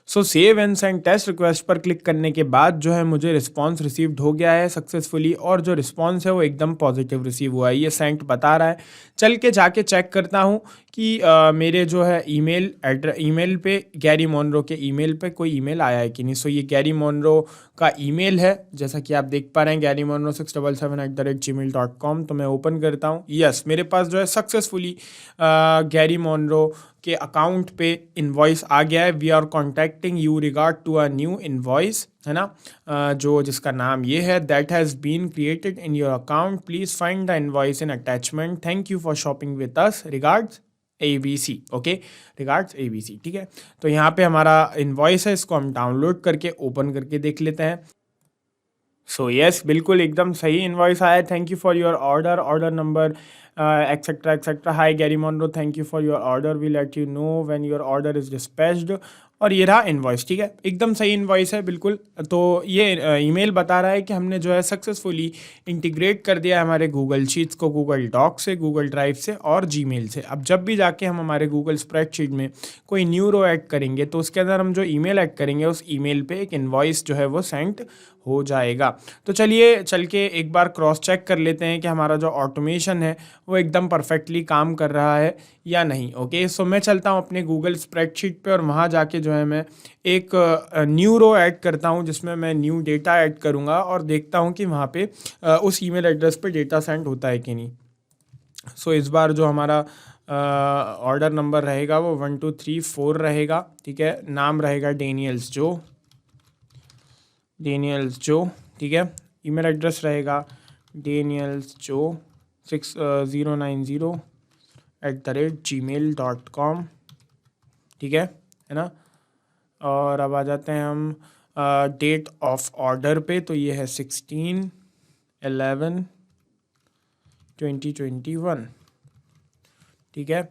So save and send test request पर क्लिक करने के बाद जो है मुझे रिस्पांस रिसीव्ड हो गया है सक्सेसफुली, और जो रिस्पांस है वो एकदम पॉजिटिव रिसीव हुआ है, ये सेंट बता रहा है। चल के जाके चेक करता हूँ कि मेरे जो है ईमेल पे गैरी मोनरो के ईमेल पे कोई ईमेल आया है कि नहीं। सो ये गैरी मोनरो का ईमेल है, जैसा कि आप देख पा रहे हैं, garymonro677@gmail.com। तो मैं ओपन करता हूँ, यस, मेरे पास जो है सक्सेसफुली गैरी मोनरो के अकाउंट पे इनवॉइस आ गया है। We are contacting you regard to a new invoice, है ना, जो जिसका नाम ये है, that has been created in your account, please find the invoice in attachment, thank you for shopping with us, regards ABC, okay, regards ABC, ठीक है। तो यहाँ पे हमारा इनवॉइस है, इसको हम डाउनलोड करके ओपन करके देख लेते हैं। सो यस, बिल्कुल एकदम सही इनवॉइस आया, thank you for your order number etcetera etcetera, hi Gary Monro, thank you for your order, we let you know when your order is dispatched. और ये रहा इनवॉइस, ठीक है, एकदम सही इनवॉइस है बिल्कुल। तो ये ईमेल बता रहा है कि हमने जो है सक्सेसफुली इंटीग्रेट कर दिया है हमारे गूगल शीट्स को गूगल डॉक से, गूगल ड्राइव से और जीमेल से। अब जब भी जाके हम हमारे गूगल स्प्रेडशीट में कोई न्यू रो ऐड करेंगे तो उसके अंदर हम जो ईमेल ऐड करेंगे उस ईमेल पे एक इनवॉइस जो है वो सेंड हो जाएगा। तो चलिए चल के एक बार क्रॉस चेक कर लेते हैं कि हमारा जो ऑटोमेशन है वो एकदम परफेक्टली काम कर रहा है या नहीं, ओके। सो मैं चलता हूँ अपने गूगल स्प्रेडशीट पे, और वहाँ जाके जो है मैं एक न्यू रो ऐड करता हूँ जिसमें मैं न्यू डेटा ऐड करूँगा, और देखता हूँ कि वहाँ पे उस ईमेल एड्रेस पे डेटा सेंड होता है कि नहीं। सो इस बार जो हमारा ऑर्डर नंबर रहेगा वो 1234 रहेगा, ठीक है। नाम रहेगा डेनियल्स जो, ठीक है। ईमेल एड्रेस रहेगा danielsjo6090@gmail.com, ठीक है ना। और अब आ जाते हैं हम डेट ऑफ ऑर्डर पे, तो ये है 16/11/2021, ठीक है।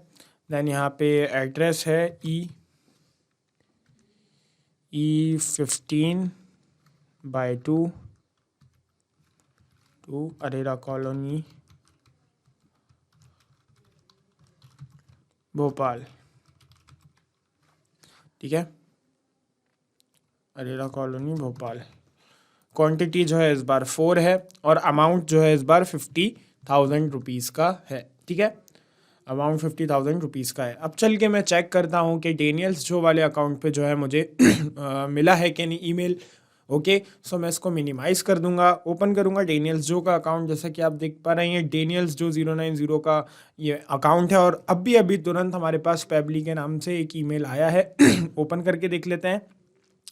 देन यहाँ पे एड्रेस है E15/2 अरेरा कॉलोनी, भोपाल, ठीक है, अरेरा कॉलोनी भोपाल। क्वांटिटी जो है इस बार 4 है, और अमाउंट जो है इस बार 50,000 रुपीज़ का है, ठीक है। अमाउंट 50,000 रुपीज़ का है। अब चल के मैं चेक करता हूँ कि डेनियल्स जो वाले अकाउंट पे जो है मुझे मिला है कि नहीं ईमेल, ओके, सो मैं इसको मिनिमाइज कर दूंगा, ओपन करूंगा डेनियल्स जो का अकाउंट, जैसा कि आप देख पा रहे हैं डेनियल्स जो 090 का ये अकाउंट है। और अभी तुरंत हमारे पास पेबली के नाम से एक ईमेल आया है ओपन करके देख लेते हैं।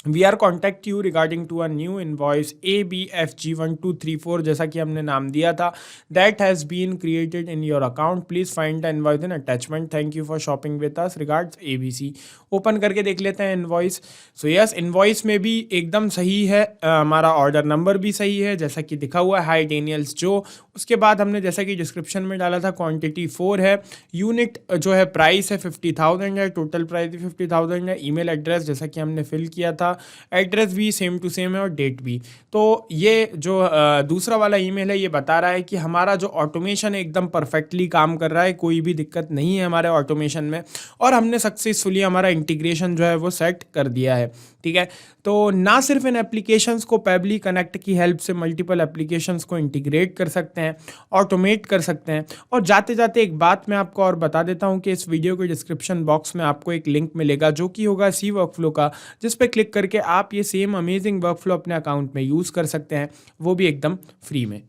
We are contact you regarding to a new invoice ABFG1234, जैसा कि हमने नाम दिया था, that has been created in your account. Please find the invoice in attachment. Thank you for shopping with us. Regards ABC. Open करके देख लेते हैं इनवॉइस। सो यस, इनवॉइस में भी एकदम सही है, हमारा ऑर्डर नंबर भी सही है जैसा कि दिखा हुआ है, हाई डेनियल्स जो। उसके बाद हमने जैसा कि डिस्क्रिप्शन में डाला था क्वांटिटी 4 है, यूनिट जो है प्राइस है 50,000 है, टोटल प्राइस भी 50,000 है, ईमेल एड्रेस जैसा कि हमने फिल किया था, एड्रेस भी सेम टू सेम है और डेट भी। तो ये जो दूसरा वाला ईमेल है ये बता रहा है कि हमारा जो ऑटोमेशन है एकदम परफेक्टली काम कर रहा है, कोई भी दिक्कत नहीं है हमारे ऑटोमेशन में, और हमने सक्सेसफुली हमारा इंटीग्रेशन जो है वो सेट कर दिया है। ठीक है, तो ना सिर्फ इन एप्लीकेशंस को पेबली कनेक्ट की हेल्प से मल्टीपल एप्लीकेशंस को इंटीग्रेट कर सकते हैं, ऑटोमेट कर सकते हैं। और जाते जाते एक बात मैं आपको और बता देता हूं कि इस वीडियो के डिस्क्रिप्शन बॉक्स में आपको एक लिंक मिलेगा जो कि होगा सी वर्कफ्लो का, जिस पे क्लिक करके आप ये सेम अमेजिंग वर्कफ्लो अपने अकाउंट में यूज़ कर सकते हैं, वो भी एकदम फ्री में।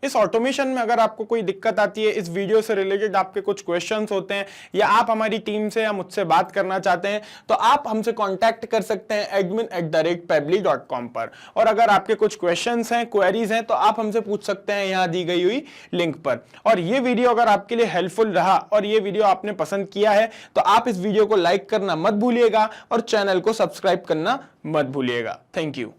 इस ऑटोमेशन में अगर आपको कोई दिक्कत आती है, इस वीडियो से रिलेटेड आपके कुछ क्वेश्चंस होते हैं, या आप हमारी टीम से या मुझसे बात करना चाहते हैं, तो आप हमसे कांटेक्ट कर सकते हैं admin@pebly.com पर। और अगर आपके कुछ क्वेश्चंस हैं, क्वेरीज हैं, तो आप हमसे पूछ सकते हैं यहाँ दी गई हुई लिंक पर। और ये वीडियो अगर आपके लिए हेल्पफुल रहा और ये वीडियो आपने पसंद किया है तो आप इस वीडियो को लाइक करना मत भूलिएगा और चैनल को सब्सक्राइब करना मत भूलिएगा। Thank you.